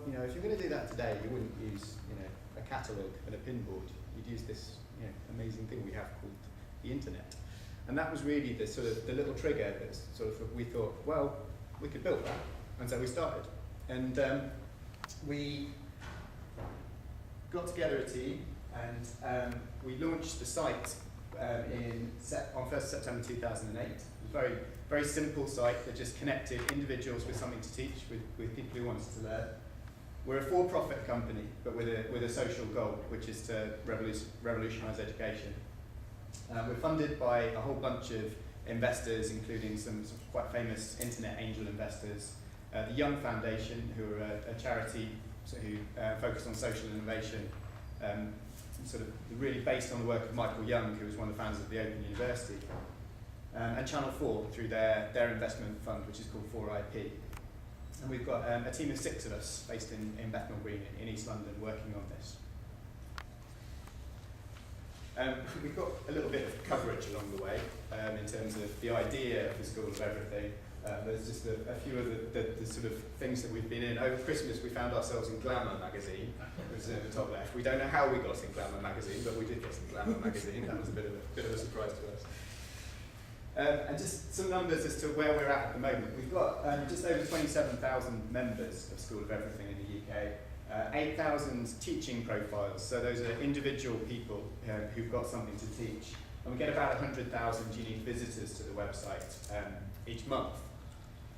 if you're going to do that today, you wouldn't use, a catalogue and a pinboard. You'd use this, amazing thing we have called the internet. And that was really the sort of the little trigger that sort of we thought, well, we could build that, and so we started. And we got together a team, and we launched the site on 1st September 2008. It was a very, very simple site that just connected individuals with something to teach, with people who wanted to learn. We're a for-profit company, but with a social goal, which is to revolutionise education. We're funded by a whole bunch of investors, including some quite famous internet angel investors. The Young Foundation, who are a charity who focus on social innovation, sort of really based on the work of Michael Young, who was one of the founders of the Open University, and Channel 4 through their investment fund, which is called 4IP. And we've got a team of 6 of us based in Bethnal Green in East London working on this. We've got a little bit of coverage along the way in terms of the idea of the School of Everything. There's just a few of the sort of things that we've been in. Over Christmas we found ourselves in Glamour magazine, which is in the top left. We don't know how we got in Glamour magazine, but we did get in Glamour magazine. That was a bit of a surprise to us. And just some numbers as to where we're at the moment. We've got just over 27,000 members of School of Everything in the UK. 8,000 teaching profiles, so those are individual people who've got something to teach. And we get about 100,000 unique visitors to the website each month.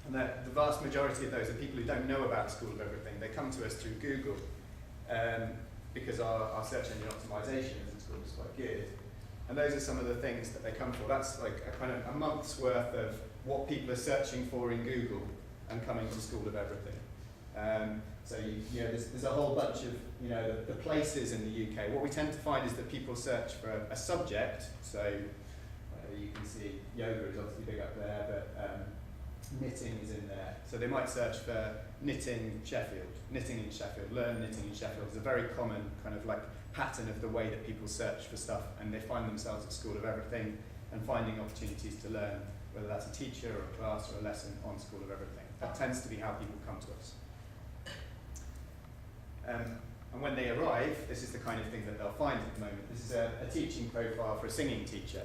And the vast majority of those are people who don't know about School of Everything. They come to us through Google because our search engine optimization as a school is quite good. And those are some of the things that they come for. That's like a kind of a month's worth of what people are searching for in Google and coming to School of Everything. So there's a whole bunch of the places in the UK. What we tend to find is that people search for a subject. So you can see yoga is obviously big up there, but knitting is in there. So they might search for knitting Sheffield, knitting in Sheffield, learn knitting in Sheffield. It's a very common kind of like pattern of the way that people search for stuff, and they find themselves at School of Everything and finding opportunities to learn, whether that's a teacher or a class or a lesson on School of Everything. That tends to be how people come to us. And when they arrive, this is the kind of thing that they'll find at the moment. This is a teaching profile for a singing teacher.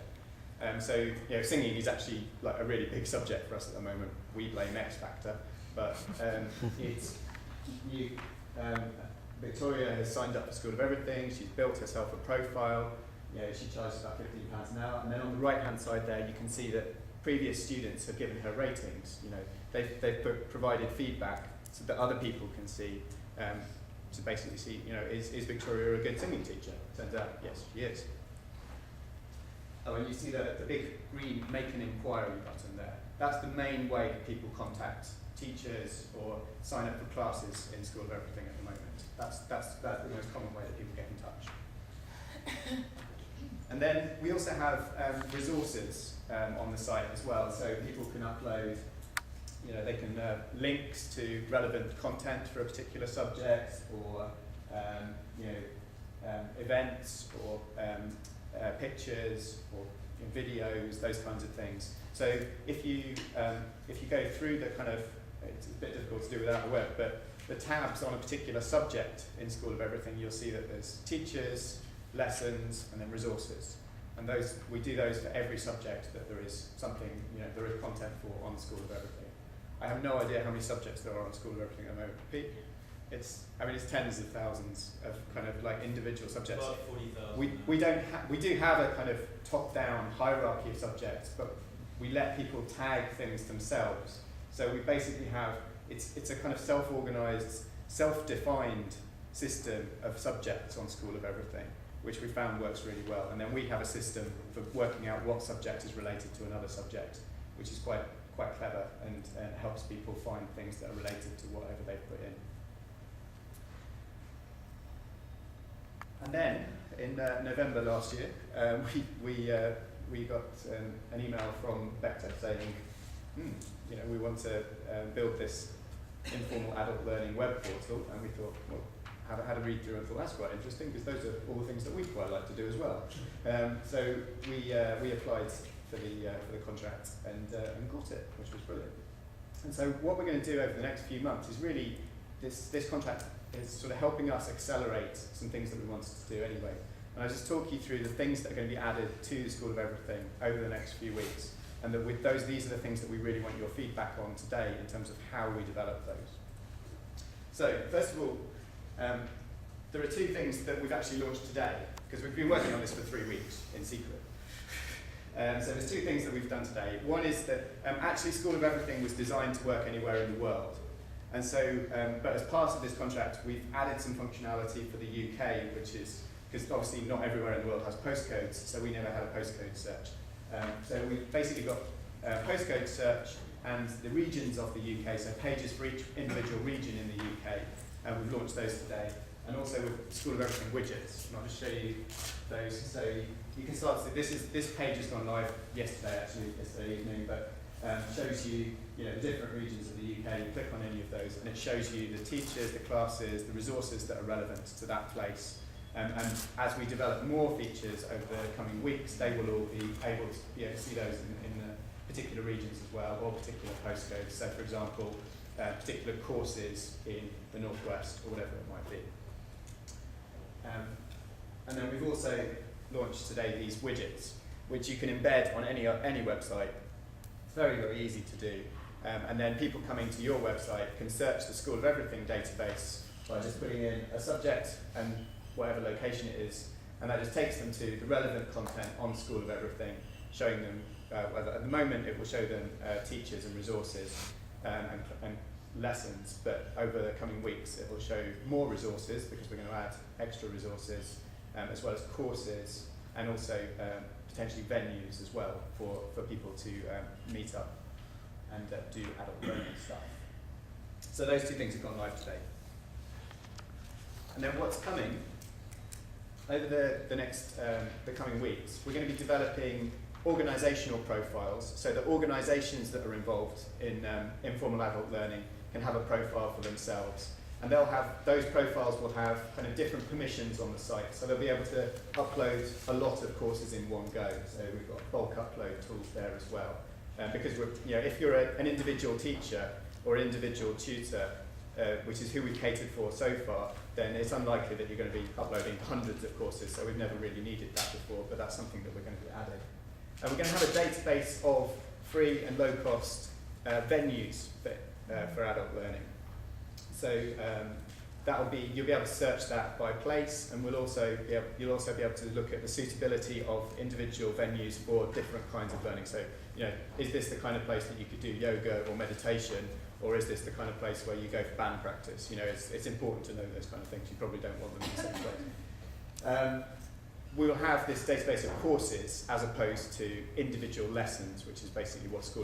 So singing is actually like a really big subject for us at the moment. We blame X Factor, but Victoria has signed up for School of Everything. She's built herself a profile. She charges about £15 an hour. And then on the right-hand side there, you can see that previous students have given her ratings. They've provided feedback so that other people can see. To basically see, is Victoria a good singing teacher? Turns out, yes, she is. Oh, and you see the big green Make an Inquiry button there. That's the main way that people contact teachers or sign up for classes in School of Everything at the moment. That's the most common way that people get in touch. And then we also have resources on the site as well, so people can upload. They can links to relevant content for a particular subject, or events, or pictures, or videos, those kinds of things. So if you go through the kind of, it's a bit difficult to do without the web, but the tabs on a particular subject in School of Everything, you'll see that there's teachers, lessons, and then resources. And we do those for every subject that there is something, there is content for on School of Everything. I have no idea how many subjects there are on School of Everything at the moment. Pete? It's tens of thousands of kind of like individual subjects. About 40,000. We do have a kind of top-down hierarchy of subjects, but we let people tag things themselves. So we basically have, it's a kind of self-organised, self-defined system of subjects on School of Everything, which we found works really well. And then we have a system for working out what subject is related to another subject, which is quite clever and helps people find things that are related to whatever they've put in. And then in November last year, we got an email from Vector saying, we want to build this informal adult learning web portal, and we thought, well, had a read through and thought that's quite interesting because those are all the things that we'd quite like to do as well. So we applied for the contract and got it, which was brilliant. And so what we're going to do over the next few months is really this contract is sort of helping us accelerate some things that we wanted to do anyway. And I'll just talk you through the things that are going to be added to the School of Everything over the next few weeks. And that with those, these are the things that we really want your feedback on today in terms of how we develop those. So, first of all, there are two things that we've actually launched today, because we've been working on this for 3 weeks in secret. So there's two things that we've done today. One is that actually School of Everything was designed to work anywhere in the world. And so, but as part of this contract, we've added some functionality for the UK, which is, because obviously not everywhere in the world has postcodes, so we never had a postcode search. So we've basically got postcode search and the regions of the UK, so pages for each individual region in the UK, and we've launched those today. And also with School of Everything widgets, and I'll just show you those. So you can start to see, this page has gone live yesterday evening, but shows you, the different regions of the UK. You click on any of those, and it shows you the teachers, the classes, the resources that are relevant to that place. And as we develop more features over the coming weeks, they will all be able to see those in the particular regions as well, or particular postcodes. So, for example, particular courses in the Northwest, or whatever it might be. And then we've also launched today these widgets, which you can embed on any website. It's very, very easy to do. And then people coming to your website can search the School of Everything database by just putting in a subject and whatever location it is, and that just takes them to the relevant content on School of Everything, showing them, at the moment it will show them teachers and resources and lessons, but over the coming weeks it will show more resources, because we're going to add extra resources, as well as courses, and also potentially venues as well for people to meet up and do adult learning stuff. So those two things have gone live today. And then what's coming over the coming weeks, we're going to be developing organisational profiles, so that organisations that are involved in informal adult learning can have a profile for themselves. And those profiles will have kind of different permissions on the site, so they'll be able to upload a lot of courses in one go. So we've got bulk upload tools there as well. Because if you're an individual teacher or an individual tutor, which is who we've catered for so far, then it's unlikely that you're going to be uploading hundreds of courses, so we've never really needed that before, but that's something that we're going to be adding. And we're going to have a database of free and low-cost venues for adult learning. So you'll be able to search that by place, and you'll also be able to look at the suitability of individual venues for different kinds of learning. So, is this the kind of place that you could do yoga or meditation, or is this the kind of place where you go for band practice? It's important to know those kind of things. You probably don't want them in the same place. We'll have this database of courses as opposed to individual lessons, which is basically what School